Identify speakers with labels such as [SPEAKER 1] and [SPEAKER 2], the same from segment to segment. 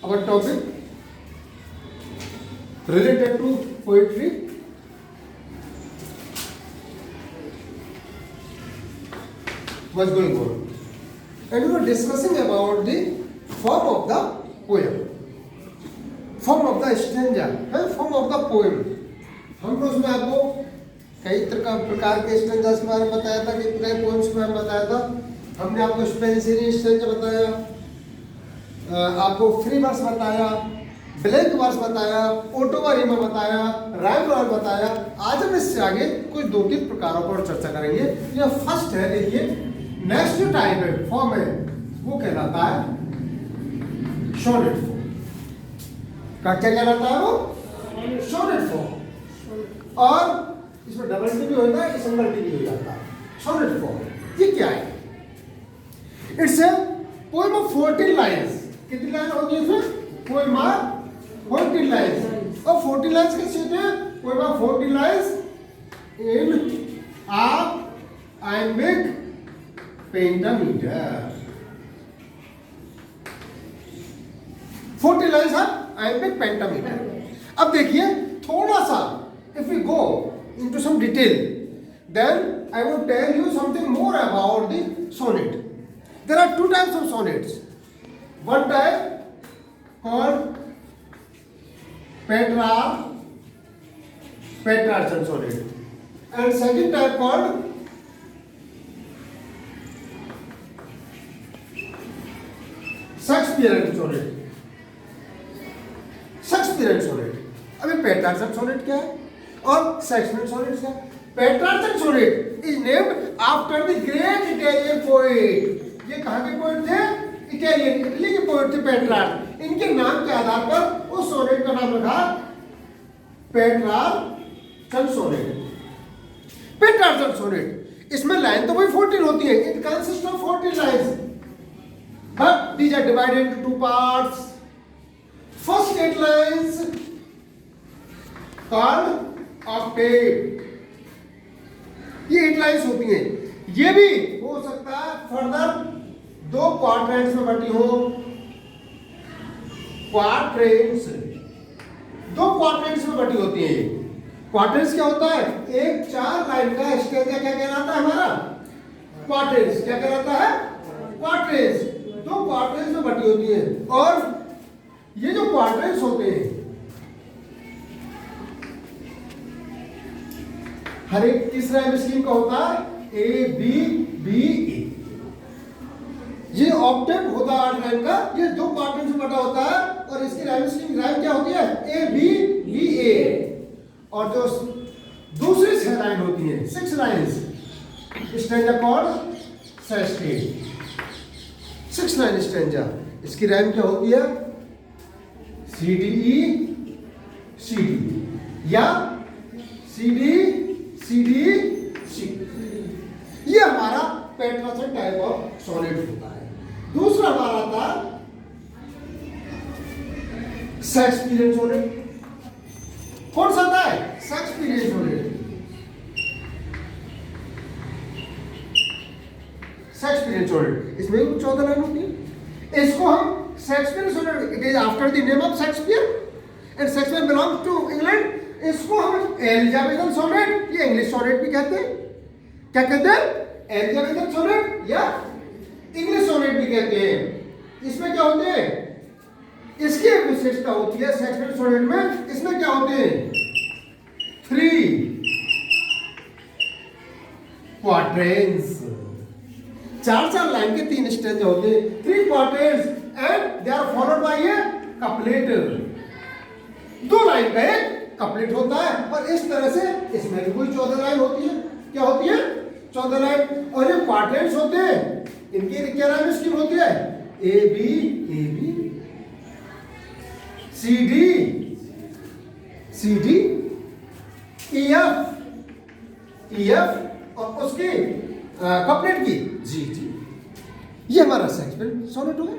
[SPEAKER 1] our topic related to poetry was going on, and we were discussing about the form of the poem, form of the stanza and form of the poem. हमने उसमें आपको कई प्रकार के stanzas के बारे में बताया था, कई प्रकार के पोएम्स के बारे में बताया था. हमने आपको स्पेंसरी स्टेंजा बताया, आपको फ्री वर्स बताया, ब्लैंक वर्स बताया, ओटोवा रीमा बताया, राइम रॉल बताया. आज हम इससे आगे कुछ 2-3 प्रकारों पर चर्चा करेंगे. यह फर्स्ट है, देखिए नेक्स्ट जो टाइप है फॉर्म है वो कहलाता है सोनेट फॉर्म. क्या कहलाता है वो? Sonnet form. और इसमें डबल टी भी होता है, सिंगल टी भी हो जाता है. सोनेट फॉर्म ये क्या है? It's a poem of 14 lines. कितनी लाइन होती है इसमें? Poem of 14 lines. और 14 लाइन्स कैसे होते हैं? Poem of 14 lines in iambic pentameter. 40 lines है iambic pentameter. अब देखिए थोड़ा सा if we go into some detail, then I will tell you something more about the sonnet. There are 2 types of sonnets. One type called Petrarchan sonnet, and second type called Shakespearean sonnet. Shakespearean sonnet. अभी Petrarchan sonnet क्या है और Shakespeare sonnet क्या है? Petrarchan sonnet is named after the great Italian poet. ये कहाँ के poet थे? इटालियन, इटली के पोएट थे पेट्रार्च. इनके नाम के आधार पर उस सोनेट का नाम रखा पेट्रार्चन सोनेट. पेट्रार्चन सोनेट, इसमें लाइन तो वही 14 होती है. It consist of 14 lines, but these are divided into 2 parts. First 8 lines called octave. ये 8 लाइन्स होती हैं. ये भी हो सकता है फर्दर 2 क्वाड्रेंट्स में बटी हो. क्वाड्रेंट्स 2 क्वाड्रेंट्स में बटी होती है. क्वाड्रेंट्स क्या होता है? एक 4 लाइन का स्टेंजा क्या कहलाता है हमारा? क्वाड्रेंट्स. क्या कहलाता है? क्वाड्रेंट्स. 2 क्वाड्रेंट्स में बटी होती है. और ये जो क्वाड्रेंट्स होते हैं हर एक तीसरा राइम स्कीम का होता है ए बी बी ए. ये ऑक्टेव होता है 8 लाइन का. ये 2 क्वाड्रेंट में बटा होता है. और इसकी राइम स्कीम राइम क्या होती है? ए बी बी ए. और जो दूसरी 6 लाइन होती है, 6 lines, stanza called sestet. 6 line stanza, इसकी राइम क्या होती है? सी डी ई सी डी या C D C D C. ये हमारा पेट्रार्चन टाइप ऑफ सोनेट होता है. दूसरा हमारा था शेक्सपियरियन सोनेट. कौन सा था? Shakespearean sonnet. शेक्सपियरियन सोनेट, इसमें 14 लाइन होती है. इसको हम Shakespearean sonnet, it is after the name of Shakespeare and Shakespeare belongs to England. इसको हम एलिजाबेथन सोनेट, ये इंग्लिश सोनेट भी कहते हैं. क्या कहते हैं? एलिजाबेथन सोनेट या इंग्लिश सोनेट भी कहते हैं. इसमें क्या होते हैं? इसकी एक विशेषता होती है शेक्सपियर सोनेट में. इसमें क्या होते हैं? 3 क्वाड्रेंट्स. 4 लाइन के 3 स्टेंजा होते हैं. 3 quadrants and they are followed by a couplet. 2 line का एक कपलेट होता है. और इस तरह से इसमें भी कोई 14 लाइन होती है. क्या होती है? 14 लाइन. और ये क्वाड्रेंट्स होते हैं, इनकी क्या राइम स्कीम होती है? A B C D E F और उसकी कपलेट की जी जी. ये हमारा शेक्सपियर सोनेट हो गया.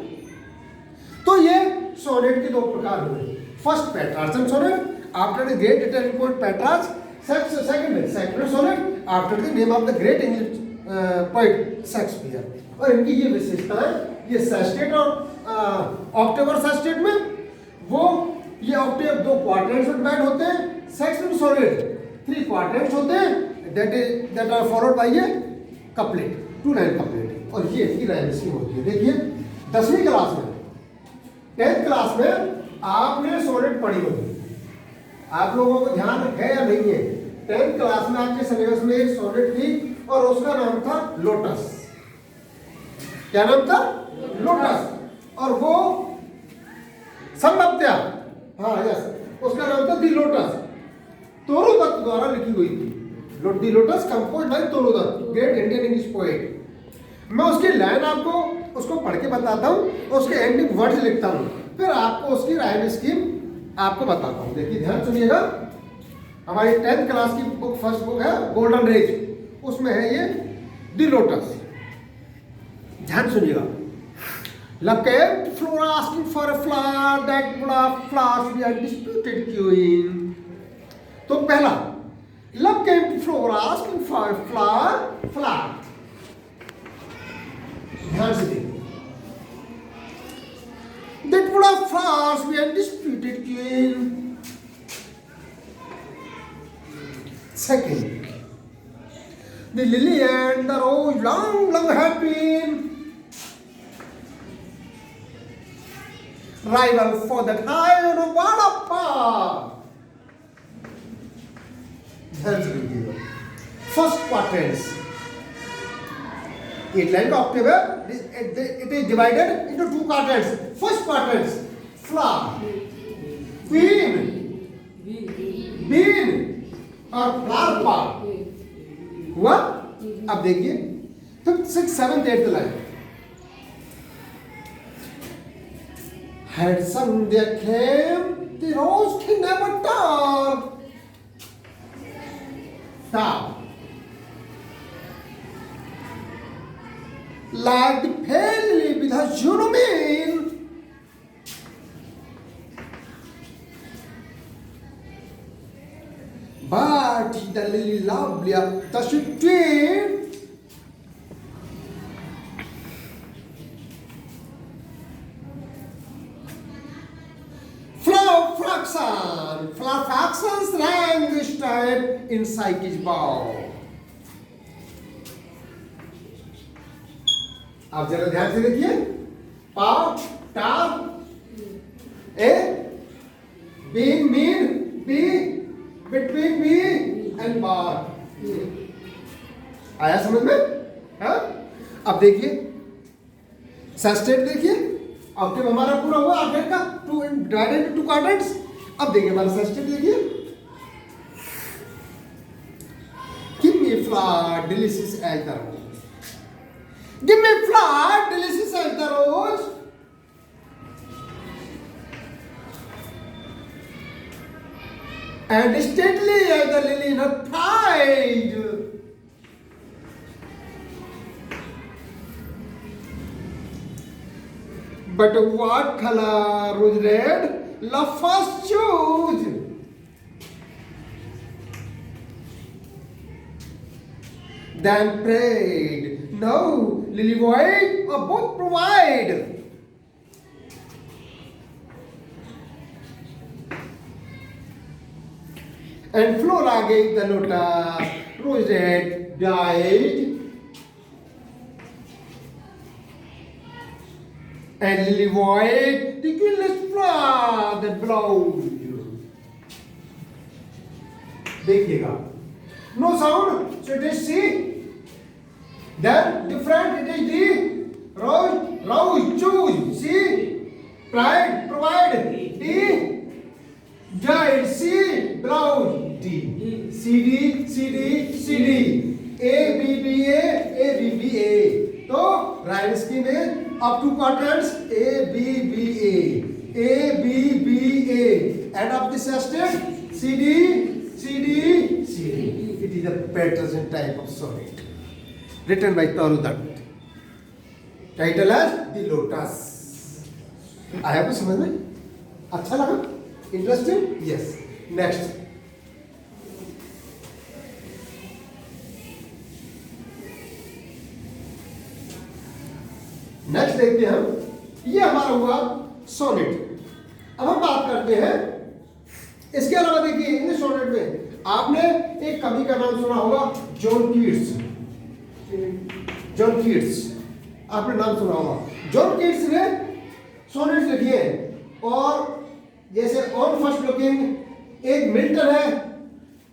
[SPEAKER 1] तो ये सोनेट के 2 प्रकार हुए. First Petrarchan sonnet after the great Italian poet Petrarch. Second Shakespeare sonnet after the name of the great English poet Shakespeare. और इनकी ये विशेषता है, ये सेस्टेट और ऑक्टेव और सेस्टेट में ये ऑक्टेव 2 क्वाड्रेंट्स में डिवाइड होते हैं, सेक्शन सॉलिड 3 क्वाड्रेंट्स होते हैं, that are followed by a couplet, 2 line couplet, और ये इसकी राइम स्कीम होती है। देखिए 10वीं क्लास में, 10th क्लास में आपने सॉलिड पढ़ी होगी, आप लोगों को ध्यान है या नहीं है? 10th क्लास में आपके सिलेबस में एक सॉलिड थी और उसका नाम था लोटस। क्या नाम था? लोटस। और वो संभवतया, हाँ यस, उसका नाम था दी लोटस, तोरू दत्त द्वारा लिखी हुई थी। The lotus composed by Toru Dutt, great Indian English poet. मैं उसकी लाइन आपको उसको पढ़ के बताता हूँ, उसके एंडिंग वर्ड्स लिखता हूँ, फिर आपको उसकी राइम स्कीम आपको बताता हूँ। देखिए ध्यान सुनिएगा, हमारी 10th क्लास की बुक, फर्स्ट बुक है गोल्डन रेज, उसमें है ये दी लोटस। ध्यान सुनिएगा। Love came to Flora asking for a flower that would have flowers be undisputed queen. तो पहला, Love came to Flora asking for a flower. ध्यान से देखिए। That would have flowers be undisputed queen. Second, the lily and the rose long have been rival for that high on a water. First quatrains. 8-line octave, it is divided into 2 quatrains. First quatrains, flower, bean और flower part हुआ। अब देखिए तो 6, 7, 8 line. Had Sandhya came, the rose can never turn. Now, like the pale lily with her Junobin, but the lily lovelier, the sweet. Flower fractions rank style in psychic bow. आप जरा ध्यान से देखिए, पाव, टाप, a, bean, mean, be, between be and bar. आया समझ में? हाँ? अब देखिए सस्टेट देखिए, ऑक्टेव हमारा पूरा हुआ ऑक्टेव का, 2 डिवाइडेड इनटू 2 क्वाड्रेंट्स। अब देखिए हमारा सस्टेट देखिए, give me flower delicious as the rose, give me flower delicious as the rose, and stately as the lily in her pride. But what color was red? Love first choose. Then prayed, no, lily white or both provide. And Flora gave the lotus, rose red died. And lily white, the guiltless flower that blows. देखिएगा, no sound, so it is C. Then different, it is D. Rose, choose. C. Pride, provide. D. Giant, C. Blouse, D. CD. A, B, B, A. तो rhyme scheme है up to quadrants A, B, B, A, and of the sestet CD. It is a Patterson type of sonnet written by Toru Dutt. Title as The Lotus. आया कुछ समझ में? अच्छा लगा? Interesting? Yes. Next. Next देखते हैं हम, ये हमारा हुआ सोनेट। अब हम बात करते हैं इसके अलावा देखिए इंग्लिश सोनेट में आपने एक कवि का नाम सुना होगा, जॉन कीट्स। जॉन कीट्स आपने नाम सुना होगा। जॉन कीट्स ने सोनेट्स लिखी है। और जैसे ऑन फर्स्ट लुकिंग एक मिल्टन है,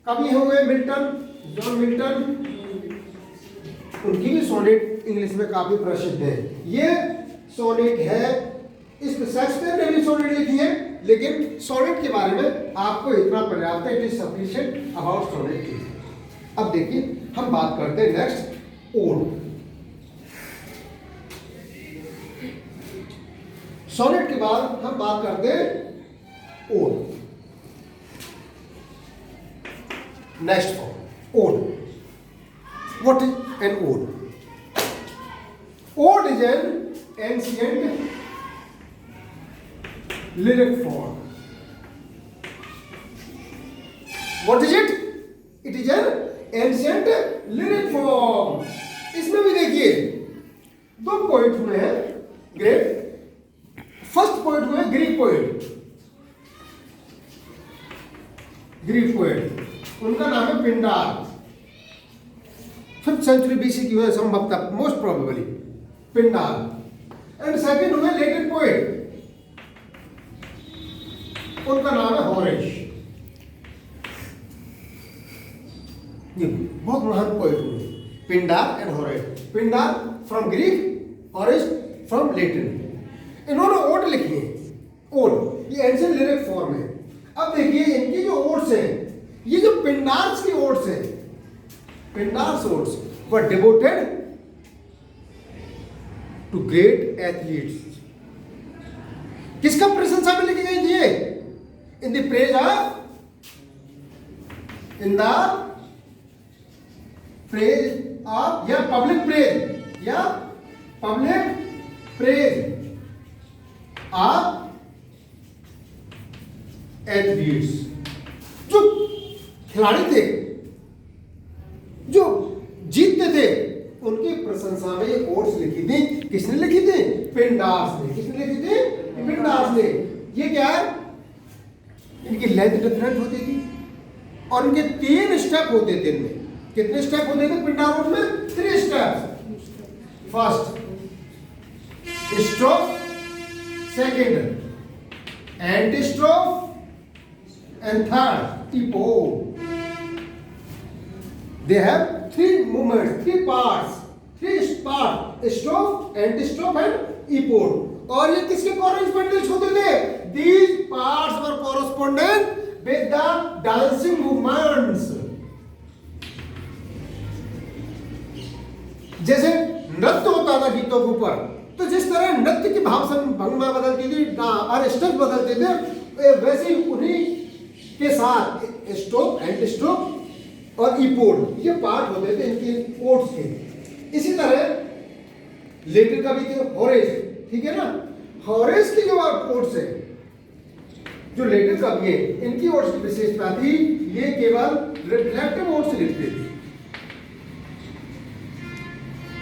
[SPEAKER 1] कवि हुए मिल्टन, जॉन मिल्टन, उनकी भी सोनेट इंग्लिश में काफी प्रसिद्ध है। ये सोनेट है, इस शेक्सपियर ने भी सोनेट लिखी है, लेकिन सोनेट के बारे में आपको इतना पर्याप्त है, it is sufficient about sonnet. अब देखिए हम बात करते हैं नेक्स्ट ओड। सोनेट के बाद हम बात करते हैं ode. Next form ode. What is an ode? Ode is an ancient lyric form. What is it? It is an ancient lyric form. इसमें भी देखिए दो पोइट हुए हैं ग्रेट। फर्स्ट पोइट हुए ग्रीक पोइट, ग्रीक पोइट, उनका नाम है पिंडार। 5th सेंचुरी बीसी की हुए संभवतः, most probably Pindar. And second हुए लेटिन पोइट, उनका नाम है होरेश। ये बहुत महान पोएट हुए, Pindar and Horace. Pindar from Greek, Horace from Latin. इन्होंने ओड लिखी है। ओड ये एंशिएंट लिरिक फॉर्म है। अब देखिए इनकी जो ओड्स हैं, ये जो पिंडार्स की ओड्स हैं, Pindar's odes were devoted to great athletes. किसका प्रशंसा में लिखी गई थी? In the praise of, in the praise of, या public praise, या public praise of athletes। जो खिलाड़ी थे, जो जीतते थे, उनकी प्रशंसा में ये ओड्स लिखी थी। किसने लिखी थी? पिंडार्स ने। किसने लिखी थी? पिंडार्स ने। ये क्या है? इनकी लेंथ डिफरेंट होती थी और इनके 3 स्टेप होते थे। इनमें कितने स्टेप होते थे पिंडार में? 3 step. First stroke, second anti stroke and third इपोड। They have 3 movements, 3 parts, 3 part, stroke, anti stroke and इपोड। और ये किसके कॉरेस्पॉन्डेंस होते थे? These parts were correspondent with the dancing movements। जैसे नृत्य होता था गीतों के ऊपर, तो जिस तरह नृत्य की भाव भंगिमा बदलती थी और स्टेप बदलते थे, वैसे ही उन्हीं के साथ स्ट्रोक, एंड स्ट्रोक और इपोड ये पार्ट होते थे इनके ओड्स के। इसी तरह लेटर का भी थे होरेस, ठीक है ना। होरेस की जो ओड्स है, जो लेटर कवि है, इनकी ओड्स की विशेषता थी, ये केवल रिफ्लेक्टिव ओड्स लिखते थे।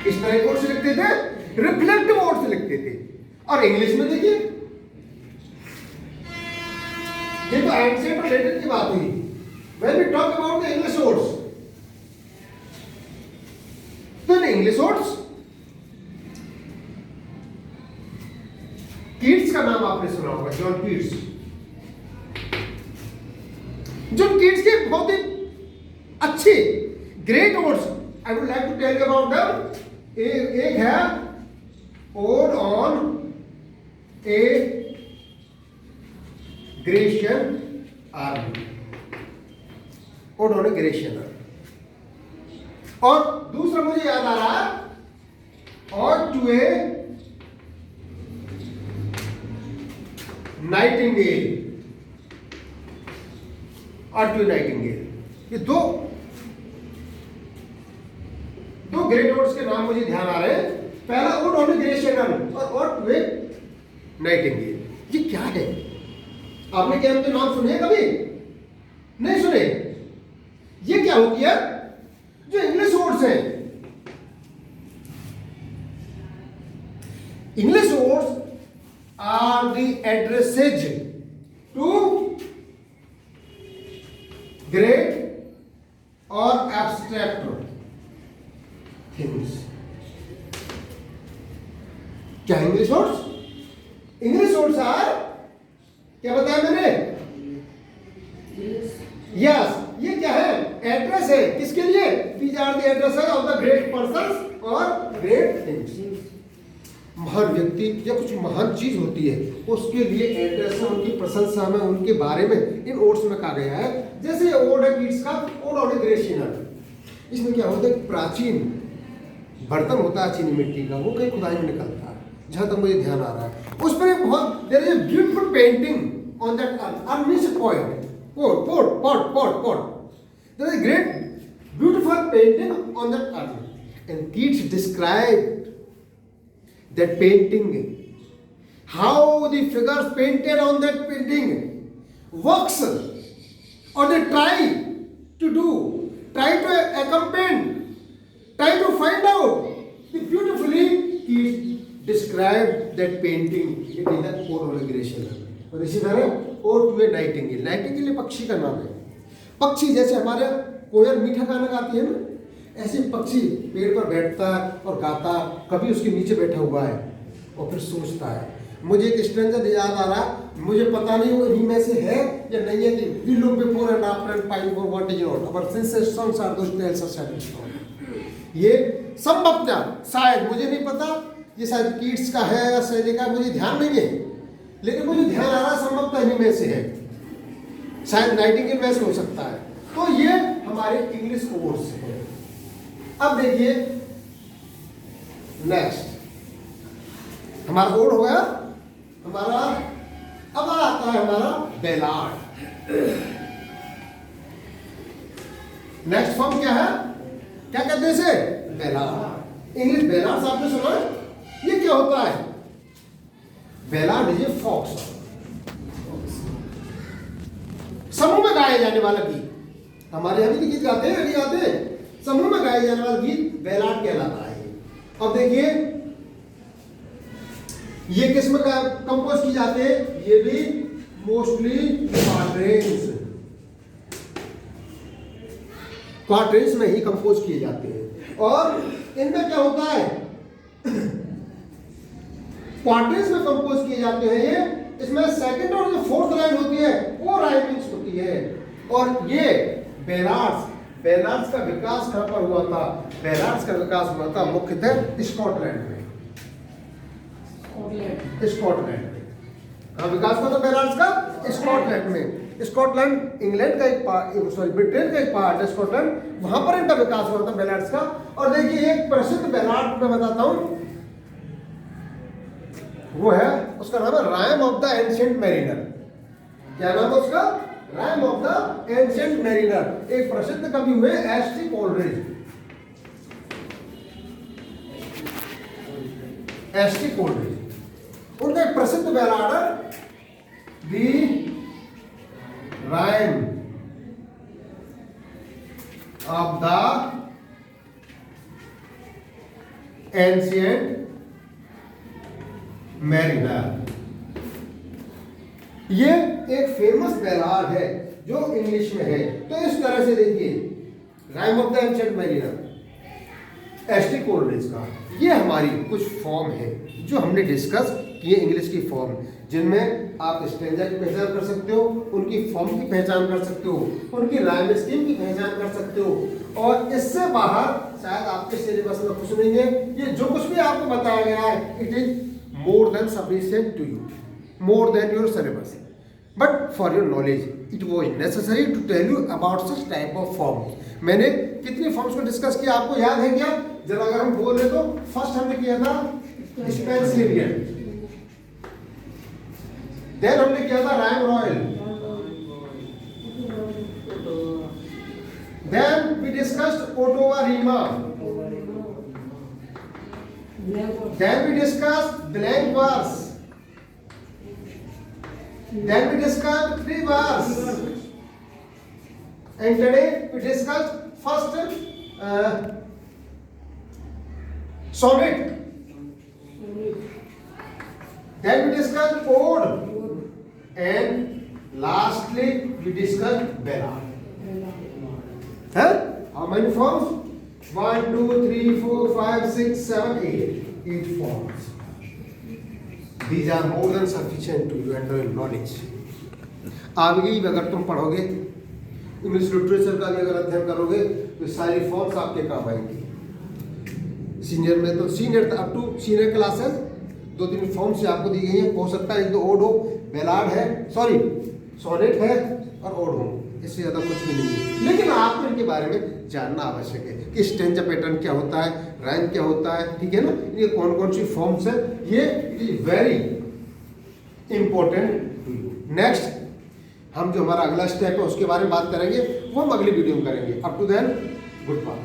[SPEAKER 1] किस तरह के ओड्स लिखते थे? रिफ्लेक्टिव ओड्स लिखते थे। और इंग्लिश में देखिए, ये तो एंशिएंट और लेटर की बात हुई। When we talk about the English odes, तो इंग्लिश ओड्स, कीट्स का नाम आपने सुना होगा, जॉन कीट्स। जॉन कीट्स के बहुत ही अच्छे great odes, I would like to tell you about them. एक है ode on a Grecian army, ode on a Grecian army. और दूसरा मुझे याद आ रहा है, ऑड टू ए नाइटिंगेल, और टू नाइटिंगेल। ये दो ग्रेट ओड्स के नाम मुझे ध्यान आ रहे हैं। पहला ओड ऑन ग्रेशियन और ऑड टू ए नाइटिंगेल। ये क्या है? आपने क्या उनके नाम सुने कभी? नहीं सुने। ये क्या होती है? जो इंग्लिश ओड्स हैं, English odes are the addresses to great or abstract things. क्या English words? English words are, क्या बताया मैंने? यस, ये क्या है? एड्रेस है, किसके लिए? These are the address of the great persons और ग्रेट थिंग्स। महान व्यक्ति या कुछ महान चीज होती है, उसके लिए एड्रेस है, उनकी प्रशंसा में, उनके बारे में इन ओड्स में कहा गया है। जैसे ये ओड है कीट्स का, ओड ऑन ग्रेशियनर। इसमें क्या होता है? प्राचीन बर्तन होता है चीनी मिट्टी का, वो कहीं खुदाई में निकलता है, जहां तक मुझे ध्यान आ रहा है। उस पर एक बहुत there is a beautiful painting on that earth means poem, pot. There is a great beautiful painting on that earth, and Keats described that painting, how the figures painted on that painting works, or they try to accompany, try to find out. Beautifully Keats described that painting. It is an ode on aggression. और इसी तरह और to a Nightingale. Nightingale पक्षी का नाम है। पक्षी जैसे हमारे कोयल मीठा गाना गाती है ना, ऐसे पक्षी पेड़ पर बैठता है और गाता, कभी उसके नीचे बैठा हुआ है और फिर सोचता है। मुझे एक स्ट्रेंजर याद आ रहा, मुझे पता नहीं वो इन्हीं में से है या नहीं है कि we look before and after and find for what is not, our sensations are those tells us satisfied. ये संभवतः, शायद, मुझे नहीं पता, ये शायद कीट्स का है या शैली का, मुझे ध्यान नहीं है, लेकिन मुझे ध्यान आ रहा संभवतः इन्हीं में से है, शायद नाइटिंगेल में से हो सकता है। तो ये हमारे इंग्लिश कोर्स है। अब देखिए नेक्स्ट, हमारा ओड हो गया हमारा। अब आता है हमारा बेलार्ड। नेक्स्ट फॉर्म क्या है? क्या कहते हैं इसे? बेलार्ड। इंग्लिश बेलार्ड आपने सुना है? ये क्या होता है? बेलार्ड इज ए फॉक्स, समूह में गाए जाने वाला गीत। हमारे यहाँ भी गीत गाते हैं, नहीं गाते? समूह में गाए जाने वाला गीत बेलार्ड कहलाता है। अब देखिए ये किस्म का कंपोज की जाते हैं, ये भी मोस्टली क्वार्टेंस में ही कंपोज किए जाते हैं। और इनमें क्या होता है? क्वार्टेंस में कंपोज किए जाते हैं ये। इसमें सेकंड और जो फोर्थ लाइन होती है वो राइमिंग्स होती है। और ये बेलार्ड्स का विकास कहां पर हुआ था? बेलार्ड्स का विकास हुआ था मुख्यतः स्कॉटलैंड में। स्कॉटलैंड में कहां विकास हुआ था बेलार्ड्स का? स्कॉटलैंड में। स्कॉटलैंड इंग्लैंड का एक पार्ट, सॉरी ब्रिटेन का एक पार्ट है स्कॉटलैंड, वहां पर इनका विकास हुआ था बेलार्ड्स का। और देखिए एक प्रसिद्ध बेलार्ड मैं बताता हूं, वो है, उसका नाम है rhyme of the ancient mariner. क्या नाम है उसका? Rhyme of the ancient mariner. एक प्रसिद्ध कवि हुए एस.टी. कोलरिज। एस.टी. कोलरिज, उनका एक प्रसिद्ध बैलाड है the rhyme of the ancient mariner. ये एक फेमस बैलाड है जो इंग्लिश में है। तो इस तरह से देखिए, rhyme of the ancient mariner ST. Coleridge का, ये हमारी कुछ फॉर्म है जो हमने डिस्कस किए इंग्लिश की फॉर्म, जिनमें आप स्ट्रेंजा की पहचान कर सकते हो, उनकी फॉर्म की पहचान कर सकते हो, उनकी राइम स्कीम की पहचान कर सकते हो। और इससे बाहर शायद आपके सिलेबस में कुछ नहीं है। ये जो कुछ भी आपको बताया गया है, it is more than sufficient to you, more than your syllabus, but for your knowledge it was necessary to tell you about such type of forms। मैंने कितनी फॉर्म्स को डिस्कस किया आपको याद है क्या? जरा अगर हम बोल रहे तो फर्स्ट हमने किया था स्पेंसरियन, देन हमने किया था rhyme royal, then we discussed ottava rima, then we discussed blank verse, then we discussed free verse, and today we discussed first sonnet, then we discussed ode, and lastly we discussed ballad। है? How many forms? 1, 2, 3, 4, 5, 6, 7, 8. 8 forms. These are more than sufficient to you enter your knowledge. आगे ही अगर तुम पढ़ोगे, English literature का भी अगर अध्ययन करोगे तो सारी फॉर्म्स आपके काम आएंगी। सीनियर में तो senior up to senior classes 2-3 forms आपको दी गई हैं। हो सकता है एक दो ओड हो, बेलाड है, सॉरी सोनेट है और ओड हो, इससे ज़्यादा कुछ भी नहीं है। लेकिन आपको इनके बारे में जानना आवश्यक है कि स्टेंजा पैटर्न क्या होता है, रैंक क्या होता है, ठीक है ना, ये कौन कौन सी फॉर्म्स है, ये is very important to you. Next हम जो हमारा अगला स्टेप है उसके बारे में बात करेंगे, वो हम अगली वीडियो में करेंगे। Up to then good bye.